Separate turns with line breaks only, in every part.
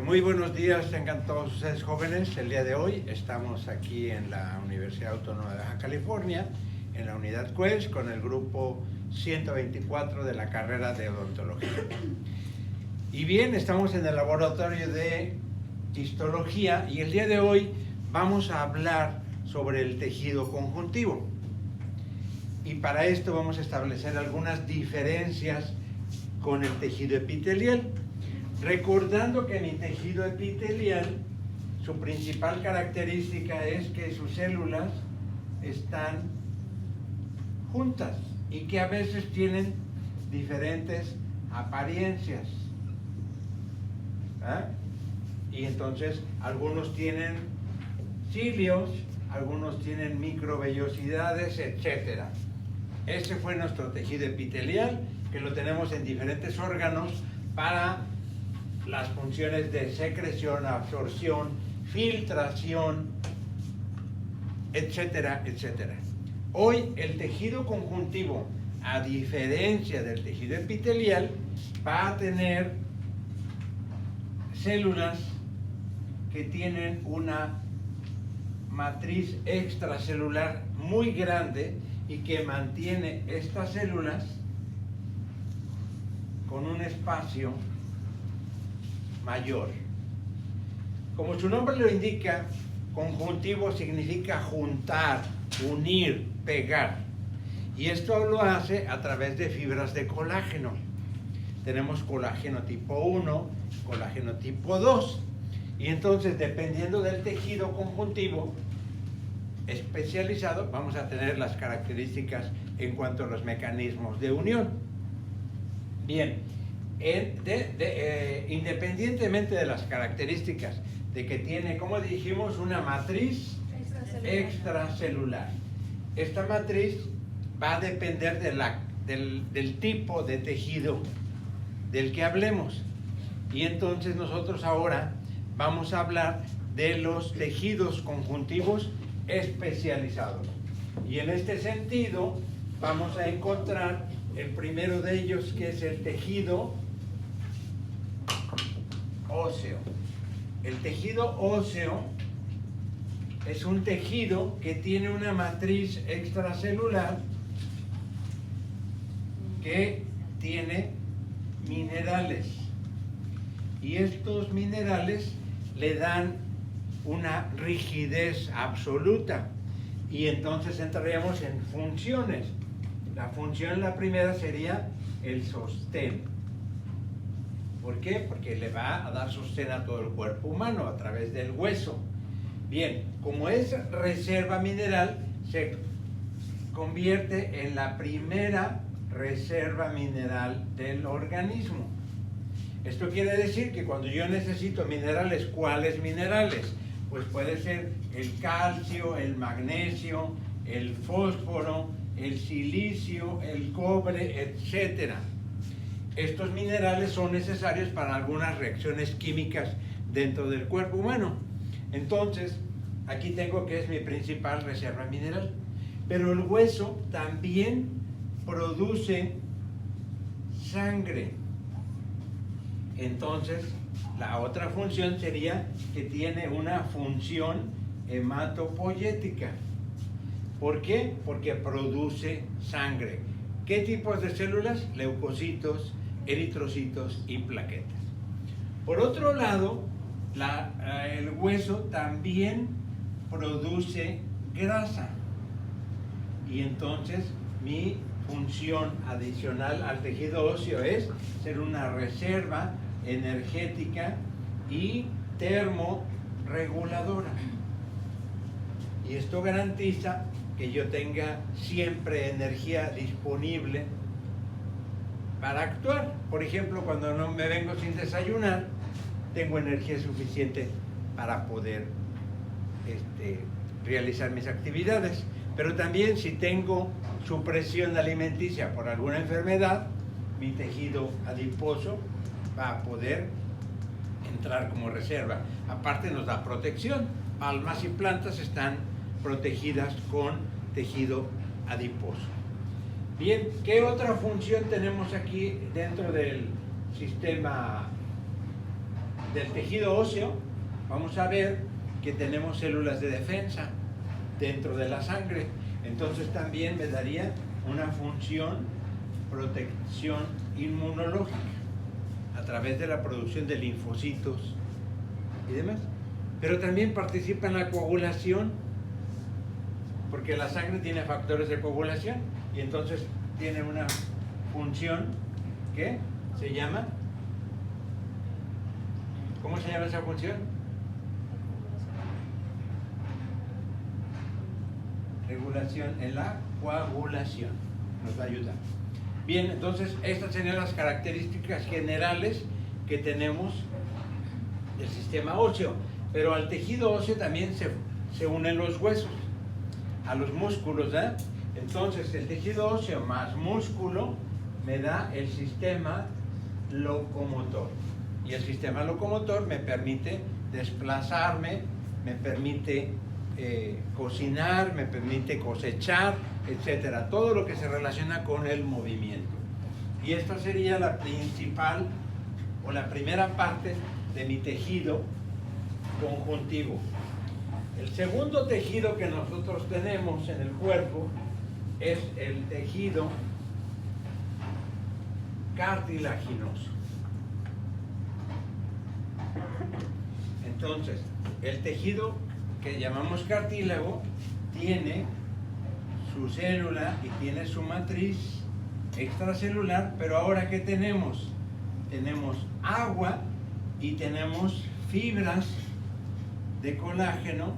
Muy buenos días, tengan todos ustedes jóvenes. El día de hoy estamos aquí en la Universidad Autónoma de Baja California, en la unidad QUES, con el grupo 124 de la carrera de odontología. Y bien, estamos en el laboratorio de histología y el día de hoy vamos a hablar sobre el tejido conjuntivo. Y para esto vamos a establecer algunas diferencias con el tejido epitelial. Recordando que mi tejido epitelial, su principal característica es que sus células están juntas y que a veces tienen diferentes apariencias. Y entonces algunos tienen cilios, algunos tienen microvellosidades, etc. Ese fue nuestro tejido epitelial, que lo tenemos en diferentes órganos para las funciones de secreción, absorción, filtración, etcétera, etcétera. Hoy el tejido conjuntivo, a diferencia del tejido epitelial, va a tener células que tienen una matriz extracelular muy grande y que mantiene estas células con un espacio mayor. Como su nombre lo indica, conjuntivo significa juntar, unir, pegar. Y esto lo hace a través de fibras de colágeno. Tenemos colágeno tipo 1, colágeno tipo 2. Y entonces, dependiendo del tejido conjuntivo especializado, vamos a tener las características en cuanto a los mecanismos de unión. Bien. Independientemente de las características de que tiene, como dijimos, una matriz extracelular. Esta matriz va a depender del tipo de tejido del que hablemos. Y entonces nosotros ahora vamos a hablar de los tejidos conjuntivos especializados. Y en este sentido vamos a encontrar el primero de ellos, que es el tejido óseo. El tejido óseo es un tejido que tiene una matriz extracelular que tiene minerales. Y estos minerales le dan una rigidez absoluta. Y entonces entraríamos en funciones. La función, la primera, sería el sostén. ¿Por qué? Porque le va a dar sostén a todo el cuerpo humano a través del hueso. Bien, como es reserva mineral, se convierte en la primera reserva mineral del organismo. Esto quiere decir que cuando yo necesito minerales, ¿cuáles minerales? Pues puede ser el calcio, el magnesio, el fósforo, el silicio, el cobre, etcétera. Estos minerales son necesarios para algunas reacciones químicas dentro del cuerpo humano. Entonces, aquí tengo que es mi principal reserva mineral. Pero el hueso también produce sangre. Entonces, la otra función sería que tiene una función hematopoyética. ¿Por qué? Porque produce sangre. ¿Qué tipos de células? Leucocitos, eritrocitos y plaquetas. Por otro lado, el hueso también produce grasa. Y entonces mi función adicional al tejido óseo es ser una reserva energética y termorreguladora. Y esto garantiza que yo tenga siempre energía disponible para actuar. Por ejemplo, cuando no me vengo sin desayunar, tengo energía suficiente para poder realizar mis actividades. Pero también si tengo supresión alimenticia por alguna enfermedad, mi tejido adiposo va a poder entrar como reserva. Aparte nos da protección. Palmas y plantas están protegidas con tejido adiposo. Bien, ¿qué otra función tenemos aquí dentro del sistema del tejido óseo, vamos a ver que tenemos células de defensa dentro de la sangre. Entonces también me daría una función protección inmunológica a través de la producción de linfocitos y demás. Pero también participa en la coagulación, porque la sangre tiene factores de coagulación y entonces tiene una función que se llama, ¿cómo se llama esa función? Regulación en la coagulación, nos va a ayudar. Bien, entonces estas serían las características generales que tenemos del sistema óseo, pero al tejido óseo también se unen los huesos, a los músculos, ¿eh? Entonces el tejido óseo más músculo me da el sistema locomotor, y el sistema locomotor me permite desplazarme, me permite cocinar, me permite cosechar, etcétera, todo lo que se relaciona con el movimiento. Y esta sería la principal o la primera parte de mi tejido conjuntivo. El segundo tejido que nosotros tenemos en el cuerpo es el tejido cartilaginoso. Entonces, el tejido que llamamos cartílago tiene su célula y tiene su matriz extracelular, pero ahora ¿qué tenemos? Tenemos agua y tenemos fibras de colágeno,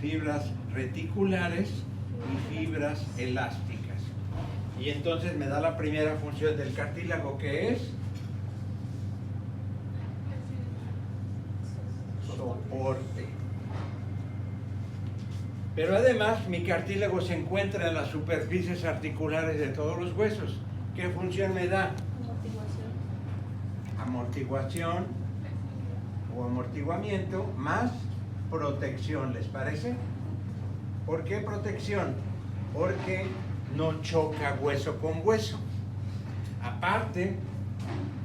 fibras reticulares y fibras elásticas. Y entonces me da la primera función del cartílago, que es soporte. Pero además mi cartílago se encuentra en las superficies articulares de todos los huesos. ¿Qué función me da? Amortiguación o amortiguamiento más protección, ¿les parece? ¿Por qué protección? Porque no choca hueso con hueso. Aparte,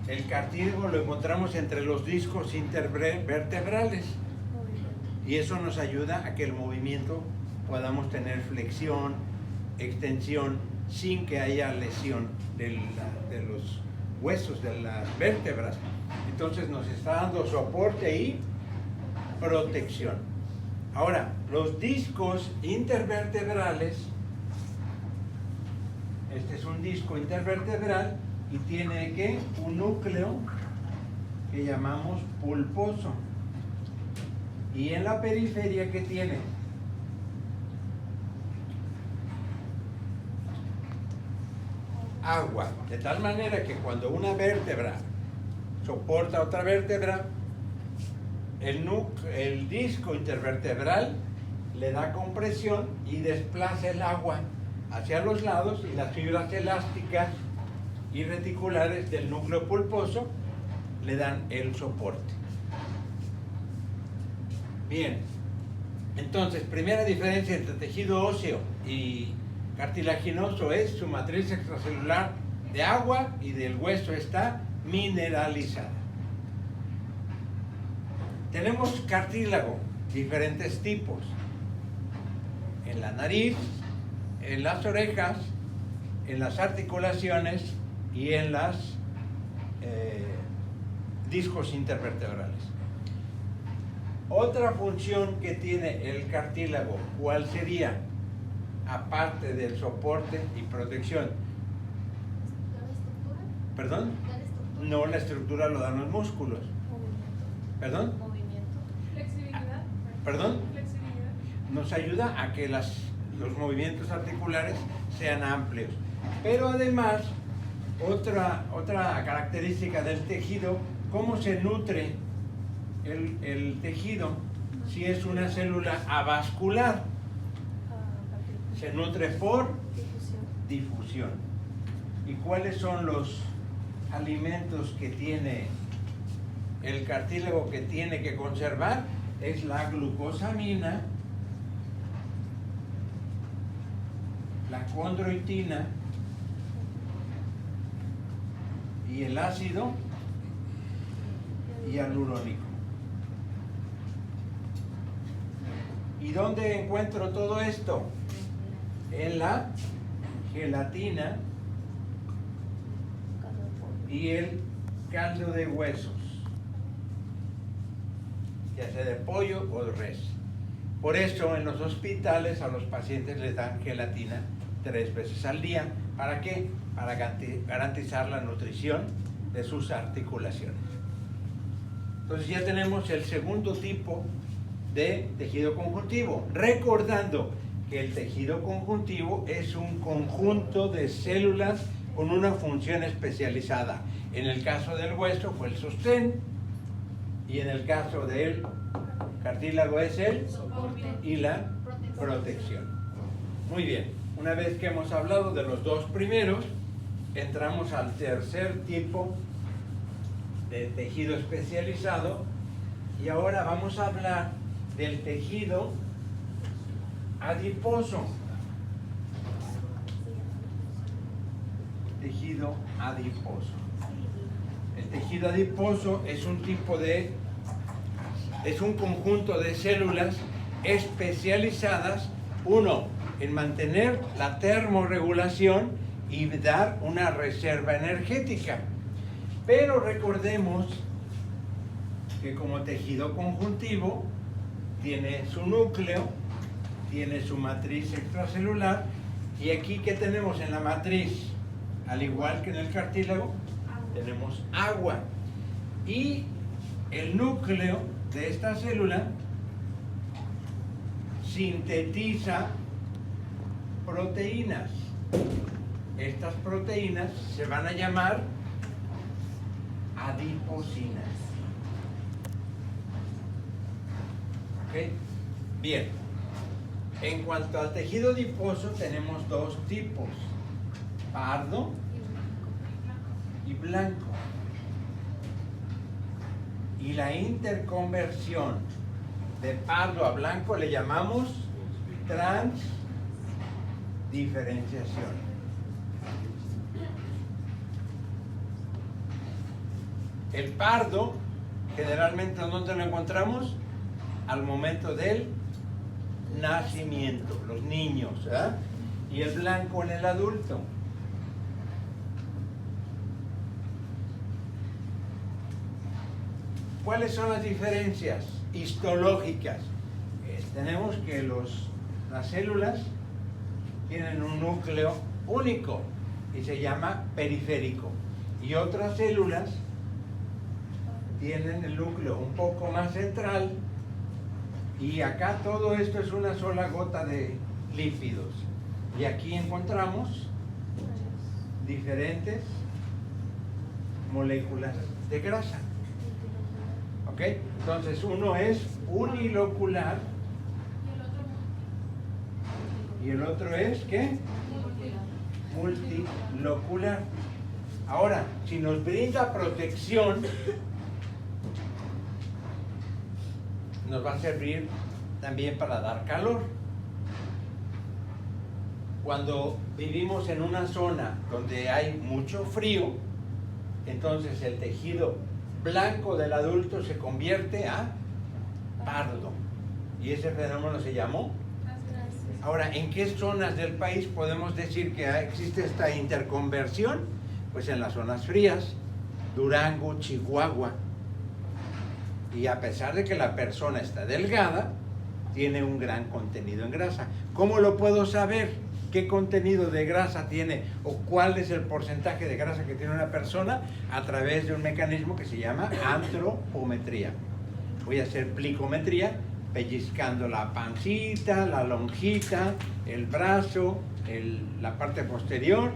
el cartílago lo encontramos entre los discos intervertebrales y eso nos ayuda a que el movimiento podamos tener flexión, extensión, sin que haya lesión de los huesos, de las vértebras. Entonces nos está dando soporte y protección. Ahora, los discos intervertebrales, este es un disco intervertebral y tiene ¿qué? Un núcleo que llamamos pulposo. Y en la periferia, ¿qué tiene? Agua, de tal manera que cuando una vértebra soporta otra vértebra, el disco intervertebral le da compresión y desplaza el agua hacia los lados, y las fibras elásticas y reticulares del núcleo pulposo le dan el soporte. Bien, entonces, primera diferencia entre tejido óseo y cartilaginoso es su matriz extracelular de agua, y del hueso está mineralizada. Tenemos cartílago, diferentes tipos, en la nariz, en las orejas, en las articulaciones y en los discos intervertebrales. Otra función que tiene el cartílago, ¿cuál sería? Aparte del soporte y protección. ¿Perdón? No, la estructura lo dan los músculos. ¿Perdón?
Flexibilidad.
¿Perdón?
Flexibilidad.
Nos ayuda a que los movimientos articulares sean amplios. Pero además, otra característica del tejido, ¿cómo se nutre el tejido? Si es una célula avascular, se nutre por difusión. ¿Y cuáles son los alimentos que tiene el cartílago que tiene que conservar? Es la glucosamina, la condroitina y el ácido hialurónico. ¿Y dónde encuentro todo esto? En la gelatina y el caldo de huesos, ya sea de pollo o de res. Por eso en los hospitales a los pacientes les dan gelatina 3 veces al día. ¿Para qué? Para garantizar la nutrición de sus articulaciones. Entonces ya tenemos el segundo tipo de tejido conjuntivo, recordando que el tejido conjuntivo es un conjunto de células con una función especializada. En el caso del hueso fue el sostén, y en el caso del cartílago es el y la protección. Muy bien, una vez que hemos hablado de los dos primeros, entramos al tercer tipo de tejido especializado, y ahora vamos a hablar del tejido adiposo. Tejido adiposo. El tejido adiposo es un conjunto de células especializadas, uno, en mantener la termorregulación y dar una reserva energética. Pero recordemos que como tejido conjuntivo tiene su núcleo, tiene su matriz extracelular, y aquí ¿qué tenemos en la matriz? Al igual que en el cartílago, tenemos agua, y el núcleo de esta célula sintetiza proteínas. Estas proteínas se van a llamar adiposinas. ¿Ok? Bien. En cuanto al tejido adiposo, tenemos dos tipos: pardo y blanco. Y la interconversión de pardo a blanco le llamamos transdiferenciación. El pardo, generalmente, ¿dónde lo encontramos? Al momento del nacimiento, los niños, ¿verdad? Y el blanco en el adulto. ¿Cuáles son las diferencias histológicas? Tenemos que las células tienen un núcleo único y se llama periférico, y otras células tienen el núcleo un poco más central, y acá todo esto es una sola gota de lípidos, y aquí encontramos diferentes moléculas de grasa. ¿Ok? Entonces uno es unilocular y el otro es ¿qué? Multilocular. Ahora, si nos brinda protección, nos va a servir también para dar calor. Cuando vivimos en una zona donde hay mucho frío, entonces el tejido blanco del adulto se convierte a pardo, y ese fenómeno se llamó. Ahora, ¿en qué zonas del país podemos decir que existe esta interconversión? Pues en las zonas frías, Durango, Chihuahua. Y a pesar de que la persona está delgada, tiene un gran contenido en grasa. ¿Cómo lo puedo saber? ¿Qué contenido de grasa tiene o cuál es el porcentaje de grasa que tiene una persona? A través de un mecanismo que se llama antropometría. Voy a hacer plicometría, pellizcando la pancita, la lonjita, el brazo, la parte posterior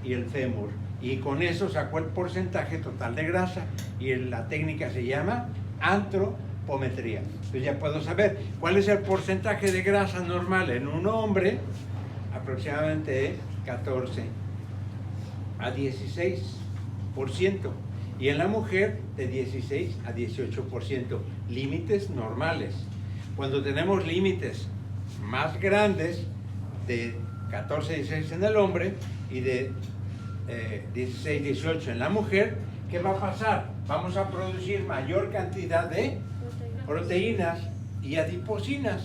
y el fémur. Y con eso saco el porcentaje total de grasa, y la técnica se llama antropometría. Entonces ya puedo saber cuál es el porcentaje de grasa normal en un hombre, aproximadamente 14 a 16%, y en la mujer de 16 a 18%, límites normales. Cuando tenemos límites más grandes, de 14 a 16 en el hombre y de 16 a 18 en la mujer, ¿qué va a pasar? Vamos a producir mayor cantidad de proteínas y adiposinas.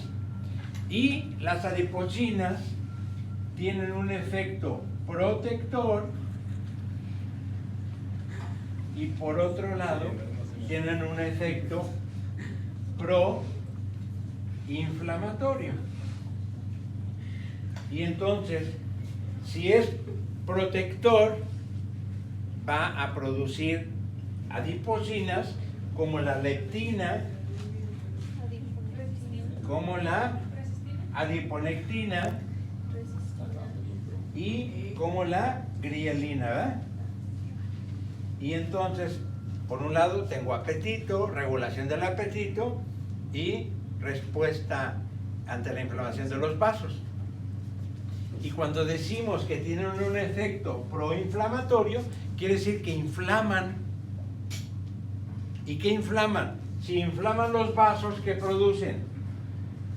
Y las adiposinas tienen un efecto protector y por otro lado tienen un efecto proinflamatorio. Y entonces, si es protector, va a producir adiposinas como la leptina, como la adiponectina y como la glialina, ¿verdad? Y entonces, por un lado tengo apetito, regulación del apetito y respuesta ante la inflamación de los vasos. Y cuando decimos que tienen un efecto proinflamatorio, quiere decir que inflaman. ¿Y qué inflaman? Si inflaman los vasos, ¿qué producen?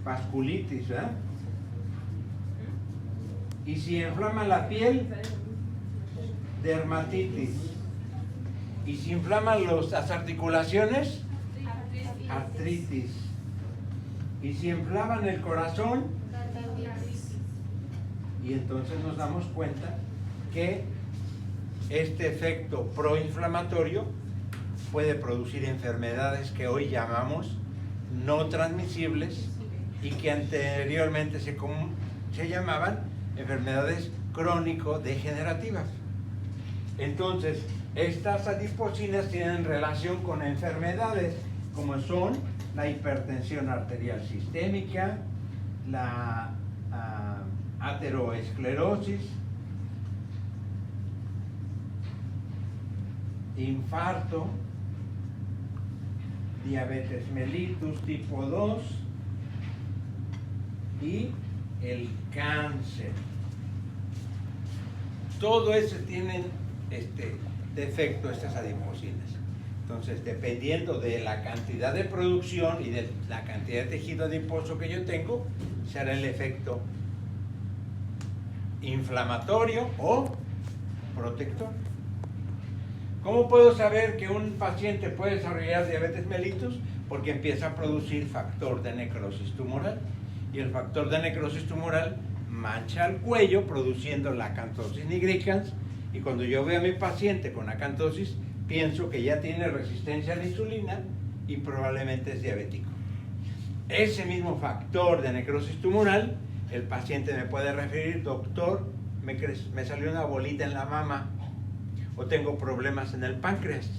Vasculitis, ¿verdad? Y si inflaman la piel, dermatitis. Y si inflaman las articulaciones, artritis. Y si inflaman el corazón, y entonces nos damos cuenta que este efecto proinflamatorio puede producir enfermedades que hoy llamamos no transmisibles y que anteriormente se llamaban enfermedades crónico-degenerativas. Entonces, estas adiposinas tienen relación con enfermedades como son la hipertensión arterial sistémica, la ateroesclerosis, infarto, diabetes mellitus tipo 2 y el cáncer. Todo eso tienen defecto, estas adiposinas. Entonces, dependiendo de la cantidad de producción y de la cantidad de tejido adiposo que yo tengo, será el efecto inflamatorio o protector. ¿Cómo puedo saber que un paciente puede desarrollar diabetes mellitus? Porque empieza a producir factor de necrosis tumoral. Y el factor de necrosis tumoral mancha el cuello produciendo la acantosis nigricans. Y cuando yo veo a mi paciente con acantosis, pienso que ya tiene resistencia a la insulina y probablemente es diabético. Ese mismo factor de necrosis tumoral, el paciente me puede referir: doctor, me salió una bolita en la mama, o tengo problemas en el páncreas,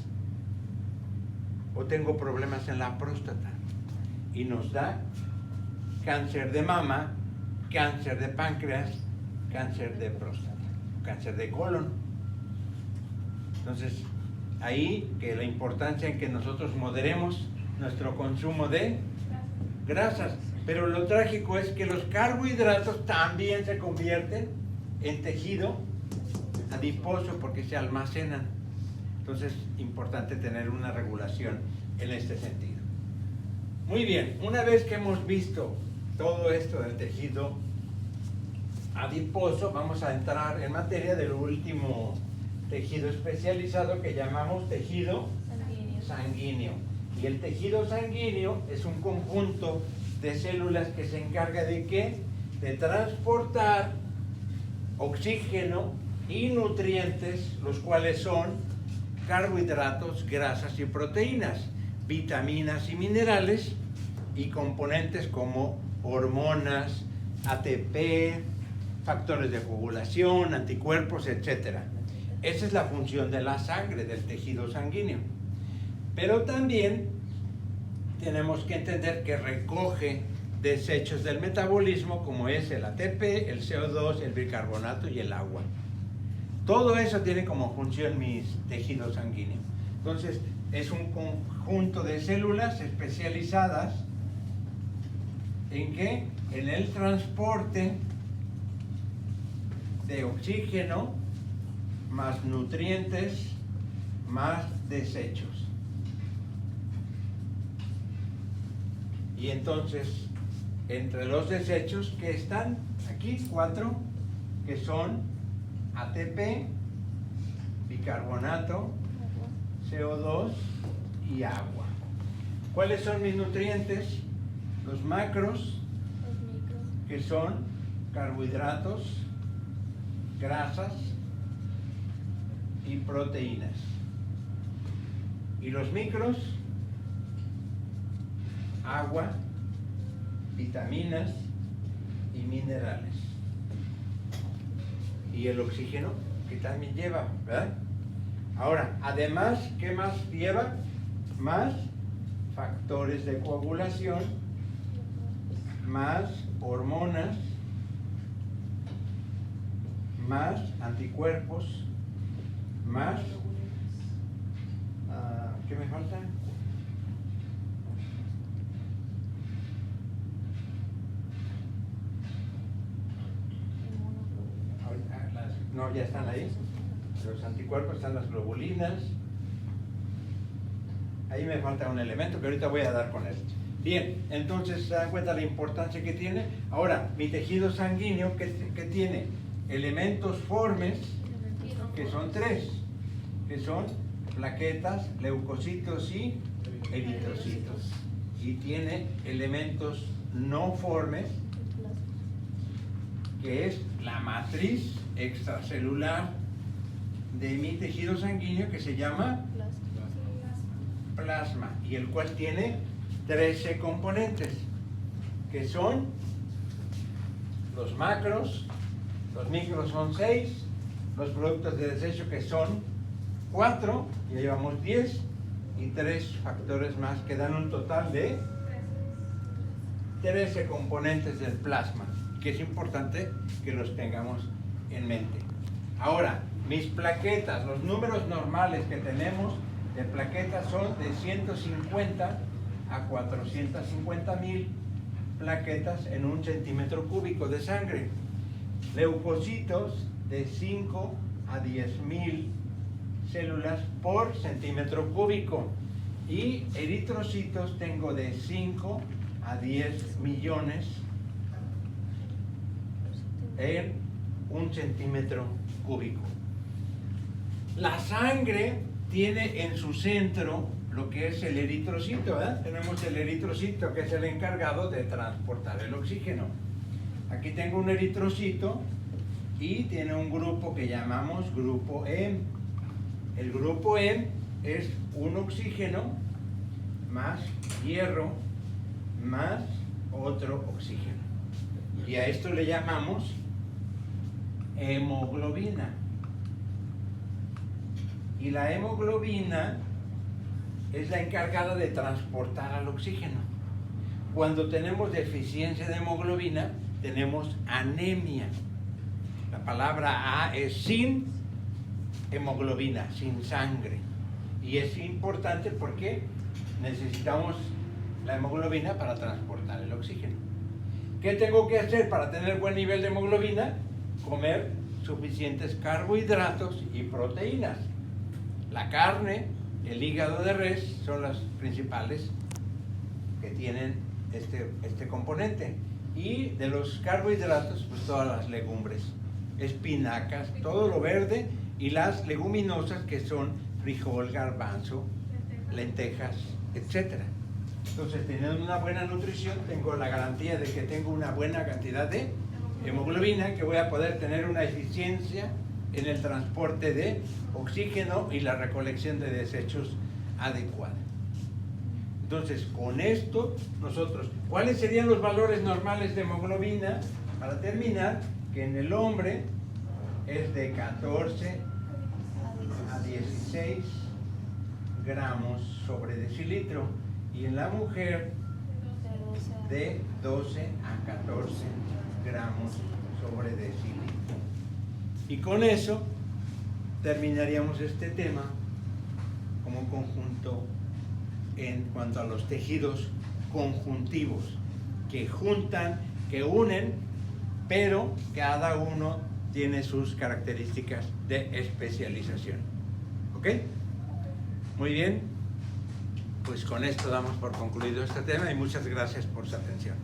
o tengo problemas en la próstata, y nos da cáncer de mama, cáncer de páncreas, cáncer de próstata, cáncer de colon. Entonces, ahí que la importancia en que nosotros moderemos nuestro consumo de grasas. Pero lo trágico es que los carbohidratos también se convierten en tejido adiposo porque se almacenan. Entonces, importante tener una regulación en este sentido. Muy bien, una vez que hemos visto todo esto del tejido adiposo, vamos a entrar en materia del último tejido especializado que llamamos tejido sanguíneo. Y el tejido sanguíneo es un conjunto de células que se encarga de ¿qué? De transportar oxígeno y nutrientes, los cuales son carbohidratos, grasas y proteínas, vitaminas y minerales, y componentes como hormonas, ATP, factores de coagulación, anticuerpos, etc. Esa es la función de la sangre, del tejido sanguíneo. Pero también tenemos que entender que recoge desechos del metabolismo, como es el ATP, el CO2, el bicarbonato y el agua. Todo eso tiene como función mis tejidos sanguíneos. Entonces, es un conjunto de células especializadas ¿en qué? En el transporte de oxígeno, más nutrientes, más desechos. Y entonces, entre los desechos que están aquí, 4, que son ATP, bicarbonato, CO2 y agua. ¿Cuáles son mis nutrientes? Los macros, que son carbohidratos, grasas y proteínas. Y los micros, agua, vitaminas y minerales. Y el oxígeno, que también lleva, ¿verdad? Ahora, además, ¿qué más lleva? Más factores de coagulación, más hormonas, más anticuerpos, más, ¿qué me falta? No, ya están ahí. Los anticuerpos están las globulinas. Ahí me falta un elemento que ahorita voy a dar con él. Bien, entonces se dan cuenta la importancia que tiene. Ahora, mi tejido sanguíneo que tiene elementos formes, que son 3, que son plaquetas, leucocitos y eritrocitos. Y tiene elementos no formes, que es la matriz extracelular de mi tejido sanguíneo, que se llama plasma, y el cual tiene 13 componentes, que son los macros, los micros son 6, los productos de desecho que son 4, ya llevamos 10, y 3 factores más que dan un total de 13 componentes del plasma, que es importante que los tengamos en mente. Ahora, mis plaquetas, los números normales que tenemos de plaquetas son de 150 a 450,000 plaquetas en 1 centímetro cúbico de sangre. Leucocitos de 5 a 10,000 células por centímetro cúbico. Y eritrocitos tengo de 5 a 10 millones en 1 centímetro cúbico. La sangre tiene en su centro lo que es el eritrocito, ¿verdad? Tenemos el eritrocito, que es el encargado de transportar el oxígeno. Aquí tengo un eritrocito y tiene un grupo que llamamos grupo M. El grupo M es un oxígeno más hierro más otro oxígeno. Y a esto le llamamos hemoglobina. Y la hemoglobina es la encargada de transportar al oxígeno. Cuando tenemos deficiencia de hemoglobina, tenemos anemia. La palabra A es sin hemoglobina, sin sangre. Y es importante porque necesitamos la hemoglobina para transportar el oxígeno. ¿Qué tengo que hacer para tener buen nivel de hemoglobina? Comer suficientes carbohidratos y proteínas. La carne, el hígado de res son las principales que tienen este componente. Y de los carbohidratos, pues todas las legumbres, espinacas, todo lo verde, y las leguminosas, que son frijol, garbanzo, lentejas, etc. Entonces, teniendo una buena nutrición, tengo la garantía de que tengo una buena cantidad de hemoglobina, que voy a poder tener una eficiencia en el transporte de oxígeno y la recolección de desechos adecuada. Entonces, con esto, nosotros, ¿cuáles serían los valores normales de hemoglobina? Para terminar, que en el hombre es de 14 a 16 gramos sobre decilitro, y en la mujer de 12 a 14 gramos sobre decilitro. Y con eso terminaríamos este tema como un conjunto en cuanto a los tejidos conjuntivos, que juntan, que unen, pero cada uno tiene sus características de especialización. ¿Ok? Muy bien, pues con esto damos por concluido este tema y muchas gracias por su atención.